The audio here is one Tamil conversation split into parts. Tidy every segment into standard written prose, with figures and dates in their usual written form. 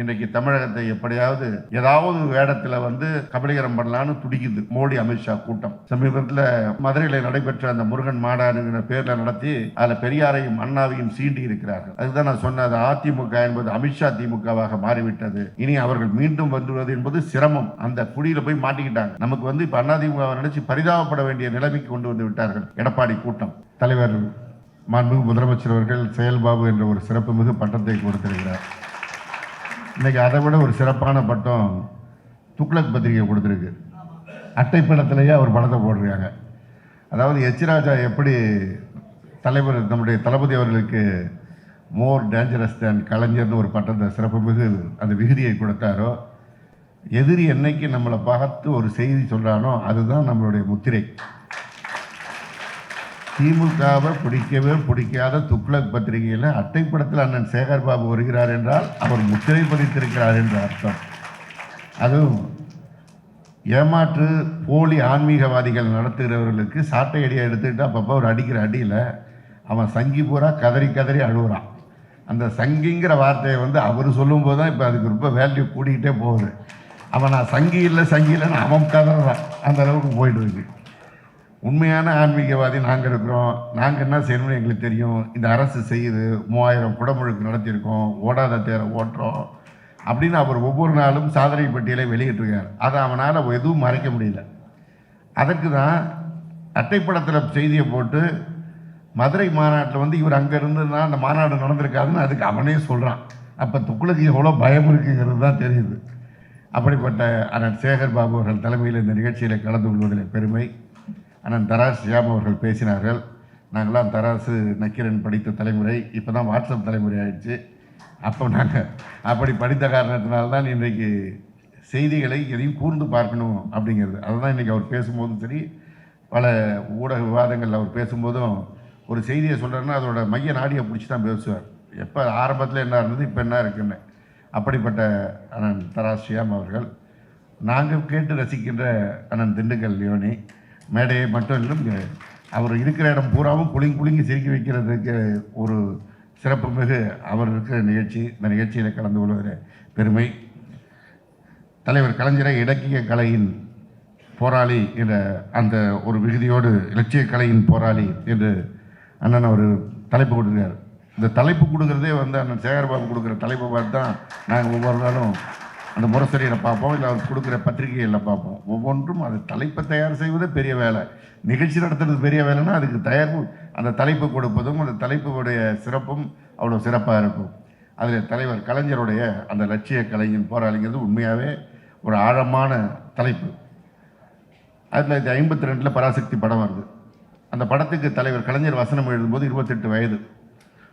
இன்றைக்கு தமிழகத்தை எப்படியாவது ஏதாவது வேடத்தில் கபலீகரம் பண்ணலான்னு துடிக்குது மோடி அமித்ஷா கூட்டம். சமீபத்தில் மதுரையில் நடைபெற்ற அந்த முருகன் மாநாடுங்கிற பேர்ல நடத்தி அதில் பெரியாரையும் அண்ணாவையும் சீண்டி இருக்கிறார்கள். அதுதான் நான் சொன்னது, அதிமுக என்பது அமித்ஷா திமுகவாக மாறிவிட்டது. இனி அவர்கள் மீண்டும் வந்துவது என்பது சிரமம். அந்த குழியில போய் மாட்டிக்கிட்டாங்க. நமக்கு இப்ப அதிமுக நினைச்சு பரிதாபப்பட வேண்டிய நிலைமைக்கு கொண்டு வந்து விட்டார்கள் எடப்பாடி கூட்டம். தலைவர் மாண்புமிகு முதலமைச்சர் அவர்கள் செயல்பாபு என்ற ஒரு சிறப்புமிகு பட்டத்தை கொடுத்திருக்கிறார். இன்னைக்கு அதை விட ஒரு சிறப்பான பட்டம் துக்ளக் பத்திரிகை கொடுத்துருக்கு. அட்டைப்படத்திலேயே அவர் படத்தை போடுறாங்க. அதாவது எச் ராஜா எப்படி தலைவர் நம்முடைய தளபதி அவர்களுக்கு மோர் டேஞ்சரஸ் தேன் கலைஞர்னு ஒரு பட்டத்தை சிறப்புமிகு அந்த விகுதியை கொடுத்தாரோ, எதிரி என்னைக்கு நம்மளை பார்த்து ஒரு செய்தி சொல்கிறானோ அதுதான் நம்மளுடைய முத்திரை. திமுகவை பிடிக்கவே பிடிக்காத துக்ளக் பத்திரிகையில் அட்டைப்படத்தில் அண்ணன் சேகர் பாபு வருகிறார் என்றால் அவர் முத்திரை பதித்திருக்கிறார் என்ற அர்த்தம். அதுவும் ஏமாற்று போலி ஆன்மீகவாதிகள் நடத்துகிறவர்களுக்கு சாட்டை அடியை எடுத்துக்கிட்டு அப்பப்போ ஒரு அடிக்கிற அடியில் அவன் சங்கி பூரா கதறி கதறி அழுகுறான். அந்த சங்கிங்கிற வார்த்தையை அவர் சொல்லும்போது தான் இப்போ அதுக்கு ரொம்ப வேல்யூ கூட்டிகிட்டே போகுது. அவன் நான் சங்கி இல்லைன்னு அவன் கதறான். அந்த அளவுக்கு போயிட்டு இருக்கு. உண்மையான ஆன்மீகவாதி நாங்கள் இருக்கிறோம். நாங்கள் என்ன செய்யணும்னு எங்களுக்கு தெரியும். இந்த அரசு செய்யுது, 3000 குடமுழுக்கு நடத்தியிருக்கோம், ஓடாத தேரை ஓட்டுறோம் அப்படின்னு அவர் ஒவ்வொரு நாளும் சாதனை பட்டியலை வெளியிட்டிருக்கார். அதை அவனால் எதுவும் மறைக்க முடியல. அதுக்கு தான் அட்டைப்படத்தில் செய்தியை போட்டு மதுரை மாநாட்டில் இவர் அங்கே இருந்ததுன்னா அந்த மாநாடு நடந்திருக்காதுன்னு அதுக்கு அவனே சொல்கிறான். அப்போ துக்ளக்கு எவ்வளோ பயம் இருக்குங்கிறது தான் தெரியுது. அப்படிப்பட்ட அண்ணன் சேகர் பாபு அவர்கள் தலைமையில் இந்த நிகழ்ச்சியில் கலந்து கொள்வதில் பெருமை. அண்ணன் தராசு ஷியாம் அவர்கள் பேசினார்கள். நாங்களாம் தராசு நக்கீரன் படித்த தலைமுறை, இப்போ தான் வாட்ஸ்அப் தலைமுறை ஆயிடுச்சு. அப்போ நாங்கள் அப்படி படித்த காரணத்தினால்தான் இன்றைக்கு செய்திகளை எதையும் கூர்ந்து பார்க்கணும் அப்படிங்கிறது. அதுதான் இன்றைக்கி அவர் பேசும்போதும் சரி, பல ஊடக விவாதங்கள் அவர் பேசும்போதும் ஒரு செய்தியை சொல்கிறாருன்னா அதோட மைய நாடியை பிடிச்சி தான் பேசுவார். எப்போ ஆரம்பத்தில் என்ன இருந்தது, இப்போ என்ன இருக்குன்னு. அப்படிப்பட்ட அண்ணன் தராசு ஷியாம் அவர்கள், நாங்கள் கேட்டு ரசிக்கின்ற அண்ணன் திண்டுக்கல் லியோனி, மேடையை மட்டும் இல்லை அவர் இருக்கிற இடம் பூராவும் குலுங்கி சிரிக்க வைக்கிறதுக்கு ஒரு சிறப்பு மிகு அவர் இருக்கிற நிகழ்ச்சி. இந்த நிகழ்ச்சியில் கலந்து கொள்வதில் பெருமை. தலைவர் கலைஞரை இலக்கிய கலையின் போராளி என்ற அந்த ஒரு விகுதியோடு இலட்சிய கலையின் போராளி என்று அண்ணன் அவர் தலைப்பு கொடுக்குறார். இந்த தலைப்பு கொடுக்குறதே அண்ணன் சேகர்பாபு கொடுக்குற தலைப்பை பார்த்து தான் நாங்கள் ஒவ்வொரு நாளும் அந்த முரசரியில் பார்ப்போம், இல்லை அவர் கொடுக்குற பத்திரிகைகளில் பார்ப்போம். ஒவ்வொன்றும் அது தலைப்பை தயார் செய்வதே பெரிய வேலை. நிகழ்ச்சி நடத்துறது பெரிய வேலைன்னா அதுக்கு தயார் அந்த தலைப்பு கொடுப்பதும் அந்த தலைப்புடைய சிறப்பும் அவ்வளோ சிறப்பாக இருக்கும். அதில் தலைவர் கலைஞருடைய அந்த லட்சிய கலையின் போராளிங்கிறது உண்மையாகவே ஒரு ஆழமான தலைப்பு. 1952 பராசக்தி படம் வருது. அந்த படத்துக்கு தலைவர் கலைஞர் வசனம் எழுதும்போது 28 வயது.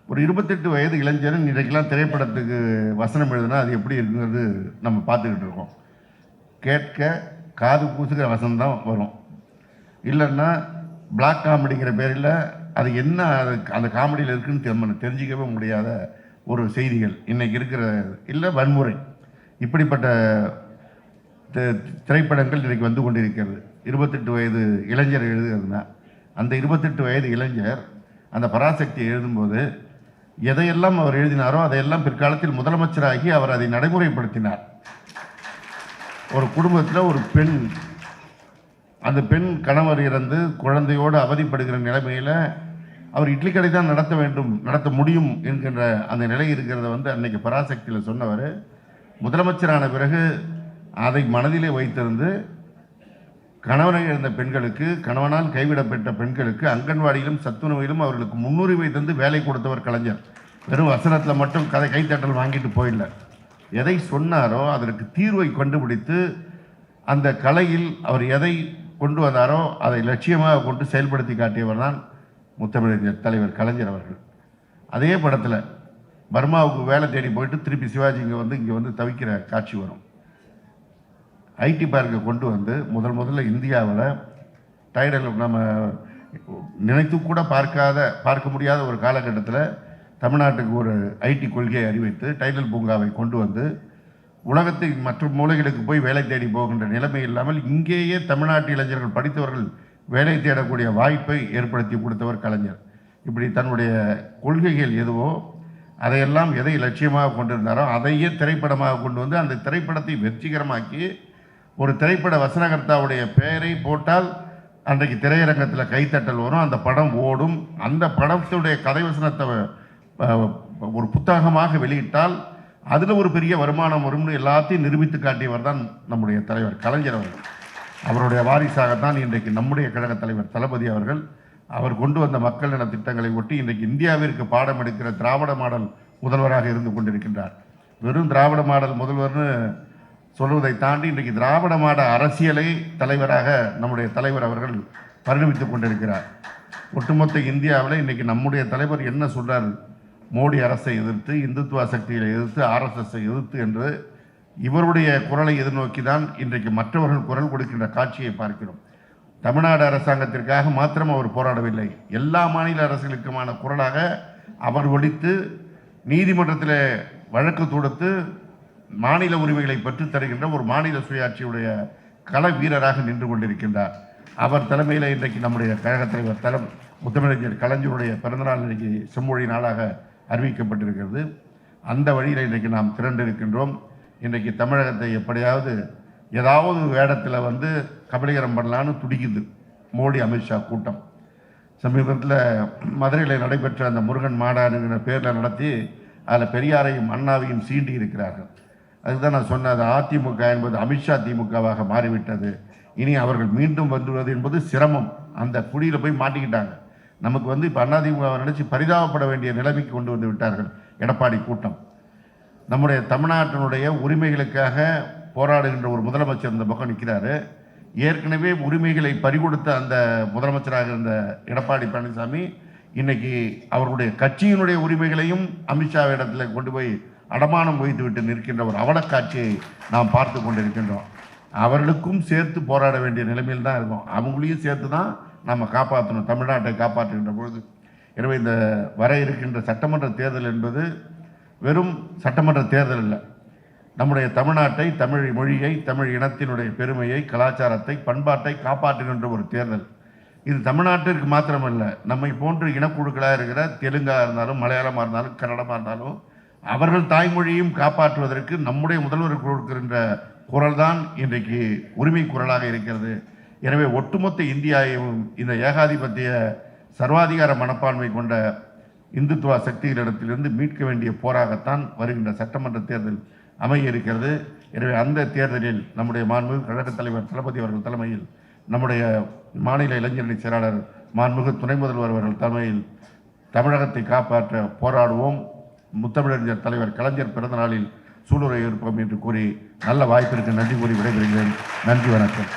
ஒரு 28 வயது இளைஞர் இன்றைக்கெல்லாம் திரைப்படத்துக்கு வசனம் எழுதுனா அது எப்படி இருக்குங்கிறது நம்ம பார்த்துக்கிட்டு இருக்கோம். கேட்க காது பூசுகிற வசனம் தான் வரும். இல்லைன்னா பிளாக் காமெடிங்கிற பேரில் அது என்ன அந்த காமெடியில் இருக்குன்னு தெரிஞ்சிக்கவே முடியாத ஒரு செய்திகள் இன்றைக்கி இருக்கிற, இல்லை வன்முறை, இப்படிப்பட்ட திரைப்படங்கள் இன்றைக்கி வந்து கொண்டிருக்கிறது. 28 வயது இளைஞர் எழுதுகிறதுனா அந்த 28 வயது இளைஞர் அந்த பராசக்தியை எழுதும்போது எதையெல்லாம் அவர் எழுதினாரோ அதையெல்லாம் பிற்காலத்தில் முதலமைச்சராகி அவர் அதை நடைமுறைப்படுத்தினார். ஒரு குடும்பத்தில் ஒரு பெண், அந்த பெண் கணவர் இறந்து குழந்தையோடு அவதிப்படுகிற நிலைமையில் அவர் இட்லி கடை தான் நடத்த முடியும் என்கின்ற அந்த நிலை இருக்கிறத அன்னைக்கு பராசக்தியில் சொன்னவர் முதலமைச்சரான பிறகு அதை மனதிலே வைத்திருந்து கணவனை இழந்த பெண்களுக்கு, கணவனால் கைவிடப்பட்ட பெண்களுக்கு அங்கன்வாடியிலும் சத்துணவிலும் அவர்களுக்கு முன்னுரிமை தந்து வேலை கொடுத்தவர் கலைஞர். வெறும் வசனத்தில் மட்டும் கைத்தட்டல் வாங்கிட்டு போயிடல. எதை சொன்னாரோ அதற்கு தீர்வை கண்டுபிடித்து அந்த கலையில் அவர் எதை கொண்டு வந்தாரோ அதை லட்சியமாக கொண்டு செயல்படுத்தி காட்டியவர் தான் முத்தமிழர் தலைவர் கலைஞர் அவர்கள். அதே படத்தில் பர்மாவுக்கு வேலை தேடி போயிட்டு திருப்பி சிவாஜி இங்கே தவிக்கிற காட்சி வரும். ஐடி பார்க்கை கொண்டு முதல்ல இந்தியாவில் டைடல் நம்ம நினைத்து கூட பார்க்க முடியாத ஒரு காலகட்டத்தில் தமிழ்நாட்டுக்கு ஒரு ஐடி கொள்கையை அறிவித்து டைடல் பூங்காவை கொண்டு உலகத்தின் மற்ற மூலைகளுக்கு போய் வேலை தேடி போகின்ற நிலைமை இல்லாமல் இங்கேயே தமிழ்நாட்டு இளைஞர்கள் படித்தவர்கள் வேலை தேடக்கூடிய வாய்ப்பை ஏற்படுத்தி கொடுத்தவர் கலைஞர். இப்படி தன்னுடைய கொள்கைகள் எதுவோ அதையெல்லாம் எதை லட்சியமாக கொண்டிருந்தாரோ அதையே திரைப்படமாக கொண்டு வந்து அந்த திரைப்படத்தை வெற்றிகரமாக்கி ஒரு திரைப்பட வசனகர்த்தாவுடைய பெயரை போட்டால் அன்றைக்கு திரையரங்கத்தில் கைத்தட்டல் வரும், அந்த படம் ஓடும். அந்த படத்துடைய கதை வசனத்தை ஒரு புத்தகமாக வெளியிட்டால் அதில் ஒரு பெரிய வருமானம் வரும்னு எல்லாத்தையும் நிரூபித்து காட்டியவர் தான் நம்முடைய தலைவர் கலைஞர் அவர்கள். அவருடைய வாரிசாகத்தான் இன்றைக்கு நம்முடைய கழக தலைவர் தளபதி அவர்கள் அவர் கொண்டு வந்த மக்கள் நல திட்டங்களை ஒட்டி இன்றைக்கு இந்தியாவிற்கு பாடம் எடுக்கிற திராவிட மாடல் முதல்வராக இருந்து கொண்டிருக்கின்றார். வெறும் திராவிட மாடல் முதல்வர்னு சொல்வதை தாண்டி இன்றைக்கு திராவிட மாட அரசியலை தலைவராக நம்முடைய தலைவர் அவர்கள் பரிணமித்துக் கொண்டிருக்கிறார். ஒட்டுமொத்த இந்தியாவில் இன்றைக்கி நம்முடைய தலைவர் என்ன சொல்கிறார், மோடி அரசை எதிர்த்து, இந்துத்துவ சக்திகளை எதிர்த்து, ஆர்எஸ்எஸ்ஸை எதிர்த்து என்று இவருடைய குரலை எதிர்நோக்கி தான் இன்றைக்கு மற்றவர்கள் குரல் கொடுக்கின்ற காட்சியை பார்க்கிறோம். தமிழ்நாடு அரசாங்கத்திற்காக மாத்திரம் அவர் போராடவில்லை, எல்லா மாநில அரசுகளுக்குமான குரலாக அவர் ஒலித்து நீதிமன்றத்தில் வழக்கு தொடுத்து மாநில உரிமைகளை பெற்றுத் தருகின்ற ஒரு மாநில சுயாட்சியுடைய கள வீரராக நின்று கொண்டிருக்கின்றார். அவர் தலைமையில் இன்றைக்கு நம்முடைய கழக தலைவர் முத்தமிழறிஞர் கலைஞருடைய பிறந்தநாள் இன்றைக்கு செம்மொழி நாளாக அறிவிக்கப்பட்டிருக்கிறது. அந்த வழியில் இன்றைக்கு நாம் திரண்டிருக்கின்றோம். இன்றைக்கு தமிழகத்தை எப்படியாவது ஏதாவது வேடத்தில் வந்து கபலீகரம் பண்ணலான்னு துடிக்குது மோடி அமித்ஷா கூட்டம். சமீபத்தில் மதுரையில் நடைபெற்ற அந்த முருகன் மாநாடுங்கிற பேரில் நடத்தி அதில் பெரியாரையும் அண்ணாவையும் சீண்டி இருக்கிறார்கள். அதுதான் நான் சொன்னது, அதிமுக என்பது அமித்ஷா திமுகவாக மாறிவிட்டது. இனி அவர்கள் மீண்டும் வந்துவது என்பது சிரமம். அந்த குழியில் போய் மாட்டிக்கிட்டாங்க. நமக்கு வந்து இப்போ அதிமுகவை நினைச்சு பரிதாபப்பட வேண்டிய நிலைமைக்கு கொண்டு வந்து விட்டார்கள் எடப்பாடி கூட்டம். நம்முடைய தமிழ்நாட்டினுடைய உரிமைகளுக்காக போராடுகின்ற ஒரு முதலமைச்சர் இந்த பக்கம் நிற்கிறாரு. ஏற்கனவே உரிமைகளை பறிகொடுத்த அந்த முதலமைச்சராக இருந்த எடப்பாடி பழனிசாமி இன்னைக்கு அவருடைய கட்சியினுடைய உரிமைகளையும் அமித்ஷா இடத்துல கொண்டு போய் அடமானம் வைத்து விட்டு நிற்கின்ற ஒரு அவலக்காட்சியை நாம் பார்த்து கொண்டிருக்கின்றோம். அவர்களுக்கும் சேர்த்து போராட வேண்டிய நிலைமையில் தான் இருக்கும். அவங்களையும் சேர்த்து தான் நம்ம காப்பாற்றணும், தமிழ்நாட்டை காப்பாற்றுகின்ற பொழுது. எனவே இந்த வர இருக்கின்ற சட்டமன்ற தேர்தல் என்பது வெறும் சட்டமன்ற தேர்தல் இல்லை, நம்முடைய தமிழ்நாட்டை, தமிழ் மொழியை, தமிழ் இனத்தினுடைய பெருமையை, கலாச்சாரத்தை, பண்பாட்டை காப்பாற்றுகின்ற ஒரு தேர்தல். இது தமிழ்நாட்டிற்கு மாத்திரமல்ல, நம்மை போன்று இனக்குழுக்களாக இருக்கிற தெலுங்காக இருந்தாலும், மலையாளமாக இருந்தாலும், கன்னடமாக இருந்தாலும் அவர்கள் தாய்மொழியும் காப்பாற்றுவதற்கு நம்முடைய முதல்வர் கொடுக்கின்ற குரல் தான் இன்றைக்கு உரிமை குரலாக இருக்கிறது. எனவே ஒட்டுமொத்த இந்தியாவையும் இந்த ஏகாதிபத்திய சர்வாதிகார மனப்பான்மை கொண்ட இந்துத்துவ சக்திகளிடத்திலிருந்து மீட்க வேண்டிய போராகத்தான் வருகின்ற சட்டமன்ற தேர்தல் அமைய இருக்கிறது. எனவே அந்த தேர்தலில் நம்முடைய மாண்புமிகு கழகத் தலைவர் தளபதி அவர்கள் தலைமையில், நம்முடைய மாநில இளைஞரணி செயலாளர் மாண்புமிகு துணை முதல்வர் அவர்கள் தலைமையில் தமிழகத்தை காப்பாற்ற போராடுவோம். முத்தமிழறிஞர் தலைவர் கலைஞர் பிறந்த நாளில் சூளுரை இருப்போம் என்று கூறி நல்ல வாய்ப்பிற்கு நன்றி கூறி விடைபெறுகிறேன். நன்றி, வணக்கம்.